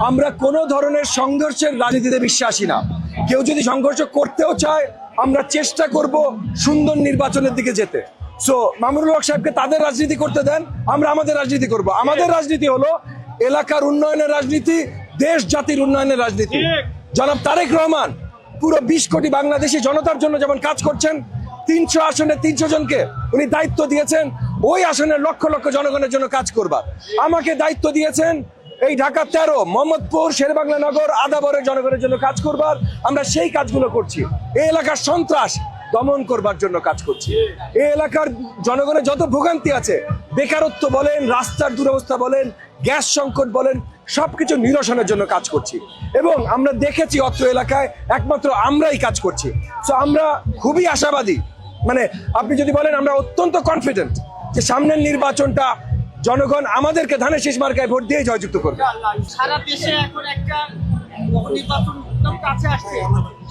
আমরা কোনো ধরনের সংঘর্ষের রাজনীতিতে বিশ্বাসী না। কেউ যদি সংঘর্ষ করতেও চায় আমরা চেষ্টা করব সুন্দর নির্বাচনের দিকে যেতে। সো মামুনুল হক সাহেবকে তাদের রাজনীতি করতে দেন, আমরা আমাদের রাজনীতি করব। আমাদের রাজনীতি হলো এলাকার উন্নয়নের রাজনীতি, দেশ জাতির উন্নয়নের রাজনীতি। জনাব তারেক রহমান পুরো 20 কোটি বাংলাদেশি জনতার জন্য যেমন কাজ করছেন, 300 আসনে 300 জনকে উনি দায়িত্ব দিয়েছেন ওই আসনের লক্ষ লক্ষ জনগণের জন্য কাজ করবার। আমাকে দায়িত্ব দিয়েছেন এই ঢাকা 13, মোহাম্মদপুর, শেরেবাংলা নগর, আদাবরের জনগণের জন্য কাজ করবার। আমরা সেই কাজগুলো করছি। এই এলাকার সন্ত্রাস দমন করবার জন্য কাজ করছি। এই এলাকার জনগণের যত ভোগান্তি আছে, বেকারত্ব বলেন, রাস্তার দুরবস্থা বলেন, গ্যাস সংকট বলেন, সবকিছু নিরসনের জন্য কাজ করছি। এবং আমরা দেখেছি অত্র এলাকায় একমাত্র আমরাই কাজ করছি। সো আমরা খুবই আশাবাদী, মানে আপনি যদি বলেন আমরা অত্যন্ত কনফিডেন্ট যে সামনের নির্বাচনটা জনগণ আমাদেরকে ধানের শীষ মার্কায় ভোট দিয়ে জয়যুক্ত করবে। সারা দেশে এখন একটা নির্বাচন কাছে আসছে,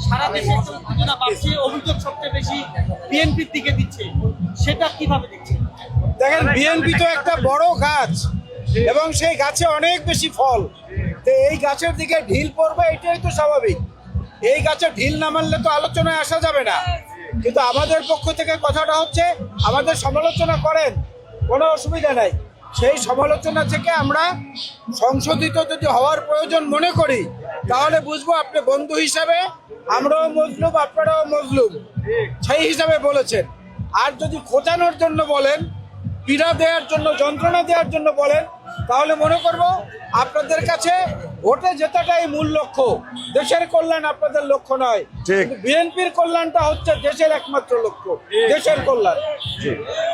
সারা দেশে একটা উত্তেজনা বাড়ছে, অভিযোগ সবচেয়ে বেশি বিএনপির দিকে দিচ্ছে, সেটা কিভাবে দেখছেন? দেখেন, বিএনপি তো একটা বড় গাছ এবং সেই গাছে অনেক বেশি ফল। তো এই গাছের দিকে ঢিল পড়বে, এটাই তো স্বাভাবিক। এই গাছে ঢিল না মারলে তো আলোচনায় আসা যাবে না। কিন্তু আমাদের পক্ষ থেকে কথাটা হচ্ছে, আমাদের সমালোচনা করেন, কোনো অসুবিধা নাই। সেই সমালোচনা থেকে আমরা সংশোধিত যদি হওয়ার প্রয়োজন মনে করি, তাহলে বুঝবো আপনি বন্ধু হিসাবে আমরাও মজলুম, আপনারাও মজলুম, সেই হিসাবে বলেছেন। আর যদি খোঁচানোর জন্য বলেন, পীড়া দেওয়ার জন্য, যন্ত্রণা দেওয়ার জন্য বলেন, তাহলে মনে করব আপনাদের কাছে ভোটে জেতাটাই মূল লক্ষ্য, দেশের কল্যাণ আপনাদের লক্ষ্য নয়। বিএনপির কল্যাণটা হচ্ছে দেশের একমাত্র লক্ষ্য, দেশের কল্যাণ।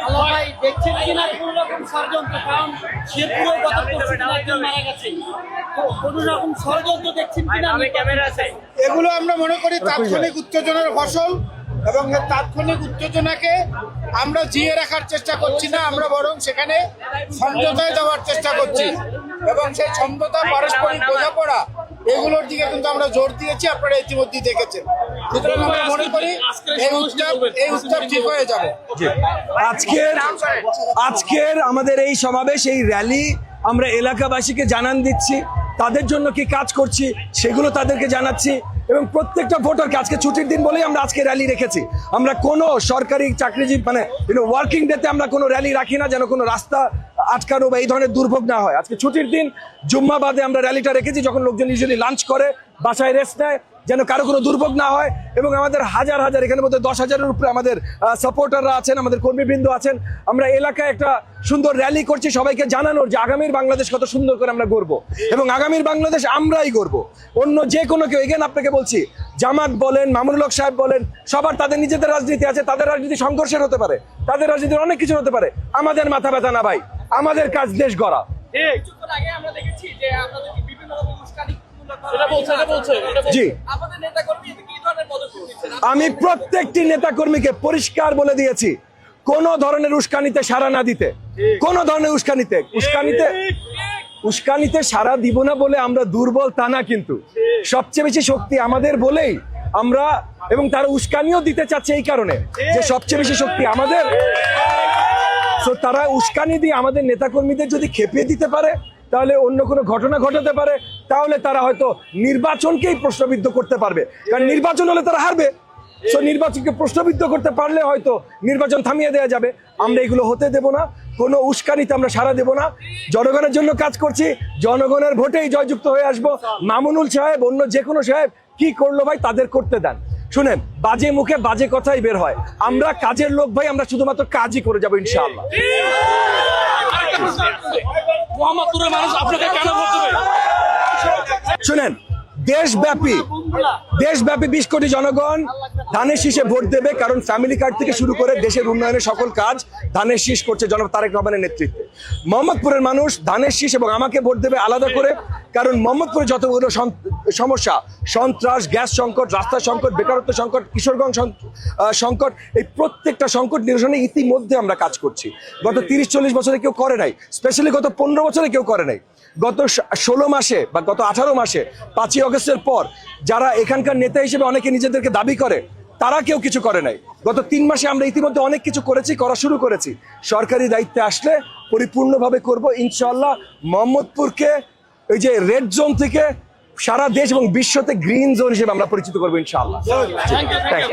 আল্লাহ ভাই, দেখছেন কিনা কোন রকম ষড়যন্ত্র? কারণ শেরপুরে গত পরশুদিন একজন মারা গেছে, তো কোন রকম ষড়যন্ত্র দেখছেন কিনা? এগুলো আমরা মনে করি তাৎক্ষণিক উত্তেজনার ফসল, এবং এই তাৎক্ষণিক উত্তেজনাকে আমরা জিয়ে রাখার চেষ্টা করছি না, আমরা বরং সেখানে সমঝোতায় যাওয়ার চেষ্টা করছি। এবং সেই সমঝোতা, পারস্পরিক বোঝাপড়া, এগুলোর দিকে কিন্তু আমরা জোর দিয়েছি, আপনারা ইতিমধ্যেই দেখেছেন। সুতরাং আমরা মনে করি এই উৎসব ঠিক হয়ে যাবে। আজকের আমাদের এই সমাবেশ, এই র্যালি আমরা এলাকাবাসীকে জানান দিচ্ছি, তাদের জন্য কি কাজ করছি সেগুলো তাদেরকে জানাচ্ছি। এবং প্রত্যেকটা ভোটারকে, আজকে ছুটির দিন বলেই আমরা আজকে র্যালি রেখেছি। আমরা কোনো সরকারি চাকরিজীবী মানে ওয়ার্কিং ডেতে আমরা কোনো র্যালি রাখি না, যেন কোনো রাস্তা আটকানো বা এই ধরনের দুর্ভোগ না হয়। আজকে ছুটির দিন, জুম্মা বাদে আমরা র্যালিটা রেখেছি, যখন লোকজন ইউজুয়ালি লাঞ্চ করে, বাসায় রেস্ট নেয়, যেন কারো কোনো দুর্ভোগ না হয়। এবং আমাদের হাজার হাজার, এখানে মধ্যে 10,000-এর উপরে আমাদের সাপোর্টাররা আছেন, আমাদের কর্মীবৃন্দ আছেন। আমরা এলাকায় একটা সুন্দর র্যালি করছি, সবাইকে জানানোর যে আগামীর বাংলাদেশ কত সুন্দর করে আমরা গড়বো, এবং আগামীর বাংলাদেশ আমরাই গড়বো। অন্য যে কোনো কেউ, এগেন আপনাকে বলছি, জামাত বলেন, মামুনুল হক সাহেব বলেন, সবার তাদের নিজেদের রাজনীতি আছে, তাদের রাজনীতি সংঘর্ষের হতে পারে, তাদের রাজনীতির অনেক কিছু হতে পারে। আমাদের মাথা ব্যথা না ভাই, আমাদের কাজ দেশ গড়া। কিছুক্ষণ আগে আমরা দেখেছি যে আপনাদেরকে বিভিন্ন রকম উস্কানি, জি, আমাদের নেতাকর্মী কি ধরনের পদক্ষেপ নিচ্ছেন? আমি প্রত্যেকটি নেতাকর্মীকে পরিষ্কার বলে দিয়েছি, কোন ধরনের উস্কানিতে সাড়া না দিতে। কোন ধরনের উস্কানিতে সাড়া দিব না বলে আমরা দুর্বল তা না, কিন্তু সবচেয়ে বেশি শক্তি আমাদের বলেই আমরা, এবং তারা উস্কানিও দিতে চাচ্ছে এই কারণে যে সবচেয়ে বেশি শক্তি আমাদের। তো তারা উস্কানি দিয়ে আমাদের নেতাকর্মীদের যদি খেপিয়ে দিতে পারে, তাহলে অন্য কোনো ঘটনা ঘটাতে পারে, তাহলে তারা হয়তো নির্বাচনকেই প্রশ্নবিদ্ধ করতে পারবে। কারণ নির্বাচন হলে তারা হারবে। সো নির্বাচনকে প্রশ্নবিদ্ধ করতে পারলে হয়তো নির্বাচন থামিয়ে দেওয়া যাবে। আমরা এগুলো হতে দেব না, কোনো উস্কানিতে আমরা সাড়া দেব না। জনগণের জন্য কাজ করছি, জনগণের ভোটেই জয়যুক্ত হয়ে আসবো। মামুনুল সাহেব, অন্য যে কোনো সাহেব কি করলো ভাই, তাদের করতে দেন। শুনেন, বাজে মুখে বাজে কথাই বের হয়। আমরা কাজের লোক ভাই, আমরা শুধুমাত্র কাজই করে যাবো ইনশাআল্লাহ। মোহাম্মদপুরের মানুষ আপনাকে কেন ভোট দেবে? শুনেন, দেশব্যাপী 20 কোটি জনগণ ধানের শীষে ভোট দেবে, কারণ ফ্যামিলি কার্ড থেকে শুরু করে দেশের উন্নয়নের সকল কাজ ধানের শীষ করছে জনাব তারেক রহমানের নেতৃত্বে। মোহাম্মদপুরের মানুষ ধানের শীষ এবং আমাকে ভোট দেবে আলাদা করে, কারণ মোহাম্মদপুরে যতগুলো সমস্যা, সন্ত্রাস, গ্যাস সংকট, রাস্তা সংকট, বেকারত্ব সংকট, কিশোরগঞ্জ সংকট, এই প্রত্যেকটা সংকট নিরসনে ইতিমধ্যে আমরা কাজ করছি। গত 30-40 বছরে কেউ করে নাই, স্পেশালি গত 15 বছরে কেউ করে নাই। গত 16 মাসে বা গত 18 মাসে 5ই অগস্টের পর যারা এখানকার নেতা হিসেবে অনেকে নিজেদেরকে দাবি করে, তারা কেউ কিছু করে নাই। গত 3 মাসে আমরা ইতিমধ্যে অনেক কিছু করা শুরু করেছি। সরকারি দায়িত্বে আসলে পরিপূর্ণভাবে করব ইনশাআল্লাহ। মোহাম্মদপুরকে এই যে রেড জোন থেকে সারা দেশ এবং বিশ্বতে গ্রিন জোন হিসেবে আমরা পরিচিত করবো ইনশাআল্লাহ। Thank you.